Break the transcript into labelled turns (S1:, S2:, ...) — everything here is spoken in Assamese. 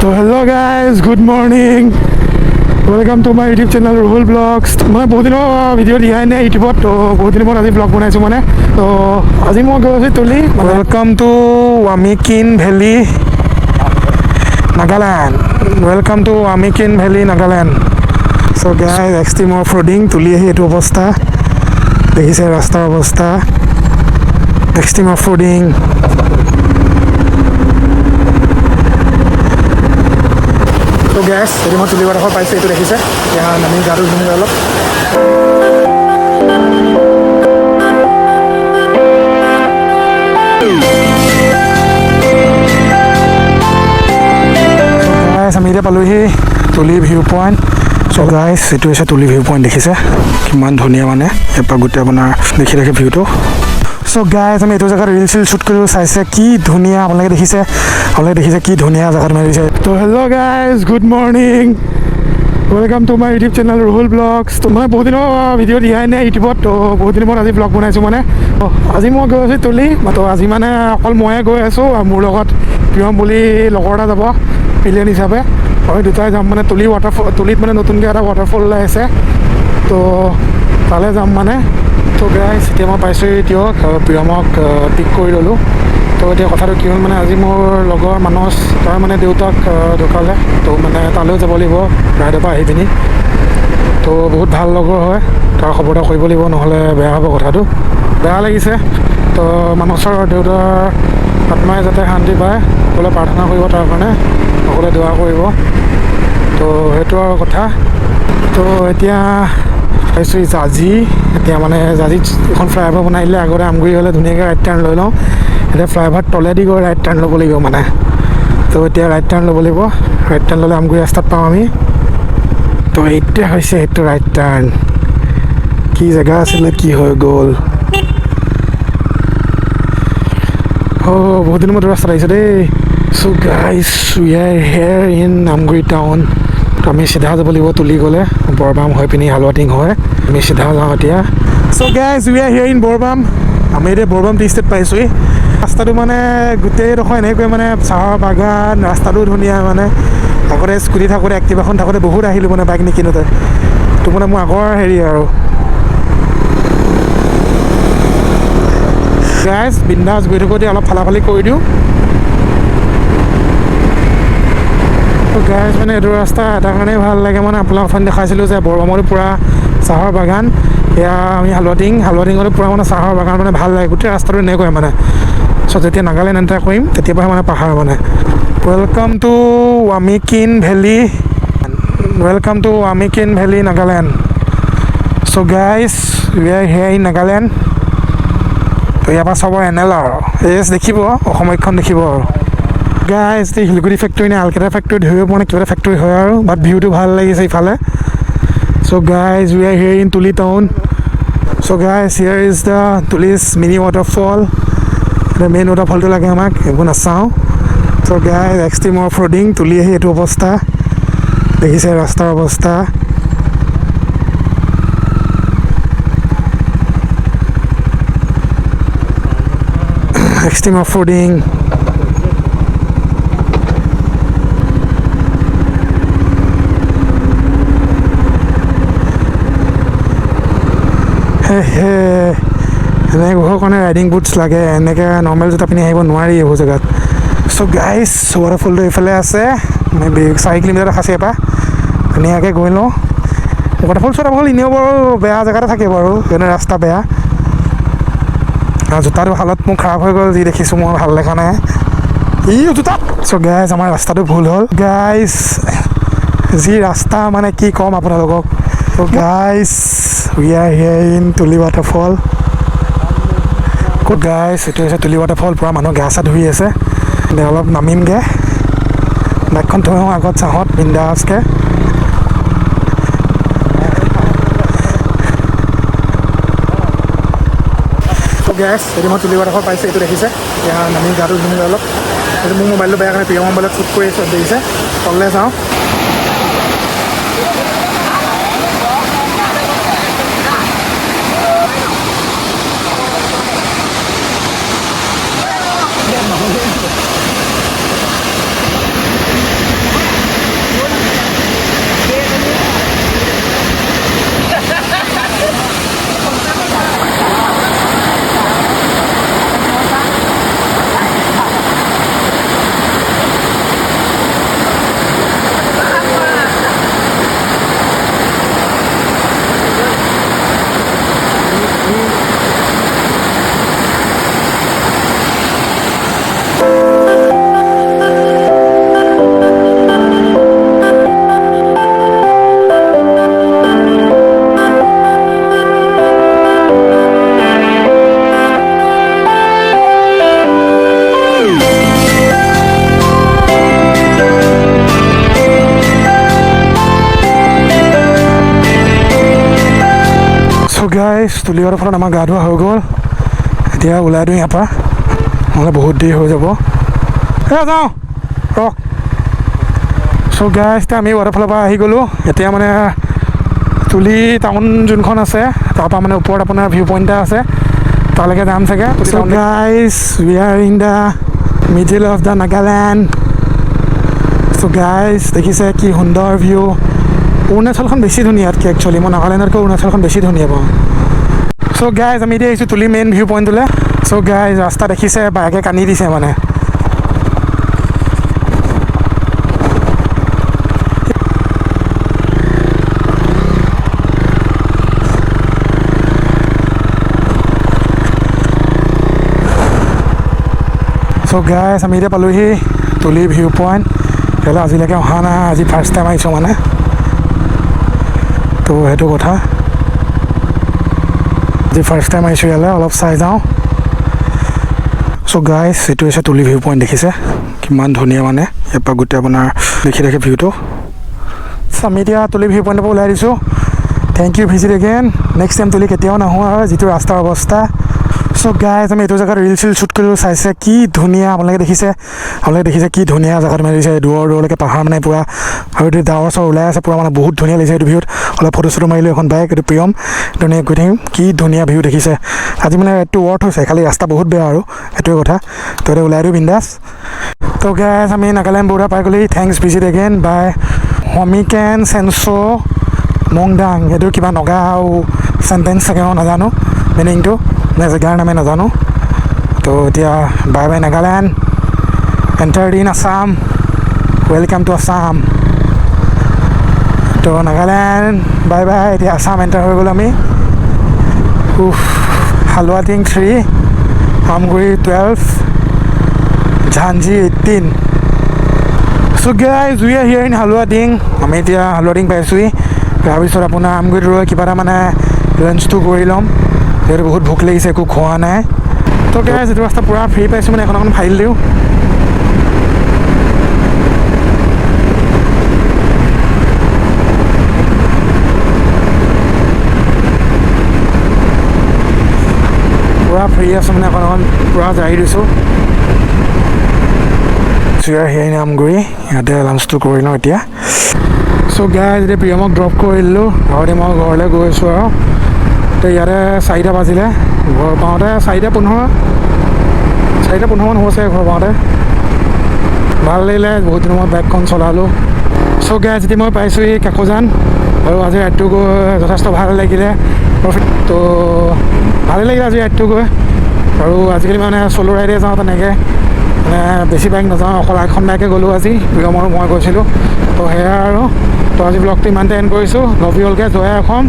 S1: So hello guys, good morning. Welcome to my YouTube channel Ruhul Vlogs. मैं बहुत दिनों वीडियो दिया है ना YouTube तो बहुत दिनों बाद आज vlog बनाई हूँ मैंने तो आज ही मैं गया थी तुली. Welcome to Amikin Valley, Nagaland. Welcome to Amikin Valley, Nagaland. So guys, extreme off-roading তুলি আহি এইটো অৱস্থা দেখিছে ৰাস্তাৰ অৱস্থা extreme off-roading. So guys, jadi mau Tuli Waterfall paisi itu dekise ya nami garu gini অলপ guys আমি এতিয়া পালোহি তুলি ভিউ পইণ্ট. So guys, এইটো হৈছে তুলি ভিউ পইণ্ট দেখিছে কিমান ধুনীয়া মানে এপাক গোটেই আপোনাৰ দেখি দেখি ভিউটো. So guys, আমি এইটো জায়গাত ৰিল চিল শ্বুট কৰিব চাইছে কি ধুনীয়া আপোনালোকে দেখিছে কি ধুনীয়া জায়গাত মাৰিছে. তো hello' guys, good morning, welcome to my YouTube channel Ruhul blogs. তো মই বহুত দিনৰ ভিডিঅ' দিয়াই নাই ইউটিউবত তো বহুত দিনৰ মূৰত আজি ব্লগ বনাইছোঁ মানে. তো আজি মই গৈ আছোঁ তুলি তো আজি মানে অকল ময়ে গৈ আছোঁ আৰু মোৰ লগত প্ৰিয়ম বুলি লগৰ এটা যাব পিলিয়ন হিচাপে আমি দুটাই যাম মানে তুলি ৱাটাৰফল. তুলিত মানে নতুনকৈ এটা ৱাটাৰফল ওলাই আছে তো তালৈ যাম মানে. তো গাইজ এতিয়া মই পাইছোঁ দিয়ক প্ৰিয়মক পিক কৰি ল'লোঁ. তো এতিয়া কথাটো কি হ'ল মানে আজি মোৰ লগৰ মানস তাৰ মানে দেউতাক ঢুকালে তো মানে তালৈও যাব লাগিব ৰাইডৰ পৰা আহি পিনি. তো বহুত ভাল লগৰ হয় তাৰ খবৰ এটা কৰিব লাগিব নহ'লে বেয়া হ'ব কথাটো বেয়া লাগিছে. তো মানসৰ দেউতাৰ আত্মাই যাতে শান্তি পায় সকলোৱে প্ৰাৰ্থনা কৰিব তাৰ কাৰণে সকলোৱে দোৱা কৰিব. তো সেইটো আৰু কথা. তো এতিয়া পাইছোঁ জাজি এতিয়া মানে জাজিত এখন ফ্লাইঅভাৰ বনাই দিলে আগতে আমগুৰি হ'লে ধুনীয়াকৈ ৰাইট টাৰ্ণ লৈ লওঁ এতিয়া ফ্লাইঅভাৰ তলেদি গৈ ৰাইট টাৰ্ণ ল'ব লাগিব মানে. তো এতিয়া ৰাইট টাৰ্ণ ল'ব লাগিব ৰাইট টাৰ্ণ ল'লে আমগুৰি ৰাস্তাত পাওঁ আমি. তো এতিয়া হৈছে সেইটো ৰাইট টাৰ্ণ কি জেগা আছিলে কি হৈ গ'ল বহুত দিনৰ মূৰত ৰাস্তাত আহিছে দেই. So' guys we are here in Amguri town. তো আমি চিধা যাব লাগিব তুলি গ'লে বৰবাম হৈ পিনি হালুৱাটিং হয় আমি চিধা যাওঁ এতিয়া. So' guys we are here in Borbam. আমি এতিয়া বৰবাম টি ষ্টেট পাইছোঁহি. ৰাস্তাটো মানে গোটেইডোখৰ এনেকৈ মানে চাহৰ বাগান ৰাস্তাটো ধুনীয়া মানে আগতে স্কুটি থাকোঁতে এক্টিভাখন থাকোঁতে বহুত আহিলোঁ মানে বাইক নিকিনোতে তো মানে মোৰ আগৰ হেৰি আৰু গাইজ বিন্দাছ গৈ থাকোঁতে অলপ ফালাফালি কৰি দিওঁ. গাইজ মানে এইটো ৰাস্তা এটা কাৰণেই ভাল লাগে মানে আপোনাক অথনি দেখাইছিলোঁ যে বৰবামতো পূৰা চাহৰ বাগান এয়া আমি হালুৱাটিঙতো পূৰা মানে চাহৰ বাগান মানে ভাল লাগে গোটেই ৰাস্তাটো এনেকুৱাই মানে. চ' যেতিয়া নাগালেণ্ড এণ্টাৰ কৰিম তেতিয়াৰ মানে পাহাৰ মানে. ৱেলকাম টু আমিকিন valley Nagaland. So' guys we are here in Nagaland. তো ইয়াৰ পৰা চাব এনেল আৰু এছ দেখিব অসমখন দেখিব আৰু গাইজ এই শিলগুটি ফেক্টৰী নে আলকেটা ফেক্টৰী ধৰিব পৰা নাই কিবা এটা ফেক্টৰী হয় আৰু বাট ভিউটো ভাল লাগিছে ইফালে. So' guys we are here in Tuli town. So' guys here is the Tuli's mini waterfall. Main ৱাটাৰফলটো লাগে আমাক এইবোৰ নাচাওঁ. So' guys extreme off roading Tuli আহি এইটো অৱস্থা দেখিছে ৰাস্তাৰ অৱস্থা. এক্সট্ৰিম অফ ৰ'ডিং এনেকৈ ঘৰৰ কাৰণে ৰাইডিং বুটছ লাগে এনেকৈ নৰ্মেল জোতা পিন্ধি আহিব নোৱাৰি এইবোৰ জেগাত. চ' গাইজ ৱাটাৰফলটো এইফালে আছে 4 কিলোমিটাৰ আছে এপা ধুনীয়াকৈ গৈ লওঁ. ৱাটাৰফল এনেও বাৰু বেয়া জেগাতে থাকে বাৰু এনে ৰাস্তা বেয়া আৰু জোতাটো হালত মোৰ খাৰাপ হৈ গ'ল যি দেখিছোঁ মোৰ ভাল দেখা নাই ই জোতা. চ' গাইজ আমাৰ ৰাস্তাটো ভুল হ'ল গাইজ যি ৰাস্তা মানে কি ক'ম আপোনালোকক. So' guys we are here in Tuli waterfall. ক'ত গাইজ এইটো হৈছে তুলি ৱাটাৰফল পূৰা মানুহ গা চা ধুই আছে. অলপ নামিমগৈ বাইকখন থৈ আহোঁ আগত চাহত বিন্দাছকৈ. গেছ এইটো মই তুলি ৱাটাৰফল পাইছোঁ এইটো দেখিছে এতিয়া নামি গাটো ধুই অলপ এইটো মোৰ মোবাইলটো বেয়া কাৰণে প্ৰিয় মোবাইলত শ্বুট কৰি আছোঁ দেখিছে. তললৈ যাওঁ গাইজ তুলি ৱাটাৰফলত আমাৰ গা ধোৱা হৈ গ'ল এতিয়া ওলাই দিওঁ ইয়াৰ পৰা নহ'লে বহুত দেৰি হৈ যাব যাওঁ ৰখ চ' গাইজ এতিয়া আমি ৱাটাৰফলৰ পৰা আহি গ'লোঁ এতিয়া মানে তুলি টাউন যোনখন আছে তাৰপৰা মানে ওপৰত আপোনাৰ ভিউ পইণ্ট এটা আছে তালৈকে যাম চাগে so' guys we are in the middle of the Nagaland so' guys দেখিছে কি সুন্দৰ ভিউ অৰুণাচলখন বেছি ধুনীয়া ইয়াতকৈ একচুৱেলি মই নাগালেণ্ডতকৈ অৰুণাচলখন বেছি ধুনীয়া পাওঁ চ' গাইজ আমি এতিয়া আহিছোঁ তুলি মেইন ভিউ পইণ্টটোলৈ চ' গাইজ ৰাস্তা দেখিছে বাইকে কান্দি দিছে মানে চ' গাইজ আমি এতিয়া পালোঁহি তুলি ভিউ পইণ্ট সেইবিলাক আজিলৈকে অহা নাই আজি ফাৰ্ষ্ট টাইম আহিছোঁ মানে তো সেইটো কথা আজি ফাৰ্ষ্ট টাইম আহিছোঁ ইয়ালৈ অলপ চাই যাওঁ চ' গাইজ এইটো হৈছে তুলি ভিউ পইণ্ট দেখিছে কিমান ধুনীয়া মানে ইয়াৰ পৰা গোটেই আপোনাৰ দেখি থাকে ভিউটো চ' আমি এতিয়া তুলি ভিউ পইণ্টৰ পৰা ওলাই দিছোঁ thank you visit again next time তুলি কেতিয়াও নাহোঁ আৰু যিটো ৰাস্তাৰ অৱস্থা চ' গাইজ আমি এইটো জেগাত ৰিল চিল শ্বুট কৰিলোঁ চাইছে কি ধুনীয়া আপোনালোকে দেখিছে কি ধুনীয়া জেগাত মানে দিছে দূৰলৈকে পাহাৰ মানে পূৰা আৰু এইটো ডাৱৰ চাৱৰ ওলাই আছে পূৰা মানে বহুত ধুনীয়া লাগিছে এইটো ভিউত অলপ ফটো চটো মাৰিলোঁ এখন বাইক এইটো প্ৰিয়ম ধুনীয়া গৈ থাকিম কি ধুনীয়া ভিউ দেখিছে আজি মানে এইটো ৱৰ্থ হৈছে খালি ৰাস্তা বহুত বেয়া আৰু এইটোৱে কথা তো এতিয়া ওলাই দিওঁ বিন্দাছ তো গাইজ আমি নাগালেণ্ড বৰ্ডাৰ পাই গ'লি থেংকছ ভিজিট এগেইন বাই হমিকেন চেনচো মংডাং এইটো কিবা নগা আৰু চেণ্টেঞ্চ চাগে মই নাজানো মিনিংটো নে জেগাৰ নামে নাজানো তো এতিয়া bye bye Nagaland entered in Assam welcome to Assam তো নাগালেণ্ড বাই বাই এতিয়া আছাম এণ্টাৰ হৈ গ'লোঁ আমি Haluwating 3 Amguri 12 Jhanji 18 so' guys we are here in Haluwating আমি এতিয়া হালুৱাটিং পাইছোঁহি তাৰপিছত আপোনাৰ আমগুৰিত ৰৈ কিবা এটা মানে লাঞ্চটো কৰি ল'ম যিহেতু বহুত ভোক লাগিছে একো খোৱা নাই তো গাইজ এইটো ৰাস্তা পূৰা ফ্ৰী পাইছোঁ মানে এখন ফাইল দিওঁ পূৰা ফ্ৰী আছোঁ মানে এখন পূৰা জাৰি দিছোঁ চুয়াৰ হেৰি নামগুৰি ইয়াতে লাঞ্চটো কৰি লওঁ এতিয়া চ' গাইজ এতিয়া প্ৰিয়মক ড্ৰপ কৰি দিলোঁ ঘৰতে মই ঘৰলৈ গৈ আছোঁ আৰু তো ইয়াতে 4টা বাজিলে ঘৰ পাওঁতে 4:15 হৈছে ঘৰ পাওঁতে ভাল লাগিলে বহুত দিনৰ মই বাইকখন চলালোঁ চ' গাইজ এতিয়া মই পাইছোঁহি কাকজান আৰু আজি ৰাইডটো গৈ যথেষ্ট ভাল লাগিলে তো ভালেই লাগিলে আজি ৰাইডটো গৈ আৰু আজিকালি মানে চ'ল' ৰাইডে যাওঁ তেনেকৈ মানে বেছি বাইক নাযাওঁ অকল এখন বাইকে গ'লোঁ আজি প্ৰিয়ম আৰু মই গৈছিলোঁ তো সেয়া আৰু তো আজি ব্লগটো ইমানতে এণ্ড কৰিছোঁ লভ ইউ অল গাইজ জয় অসম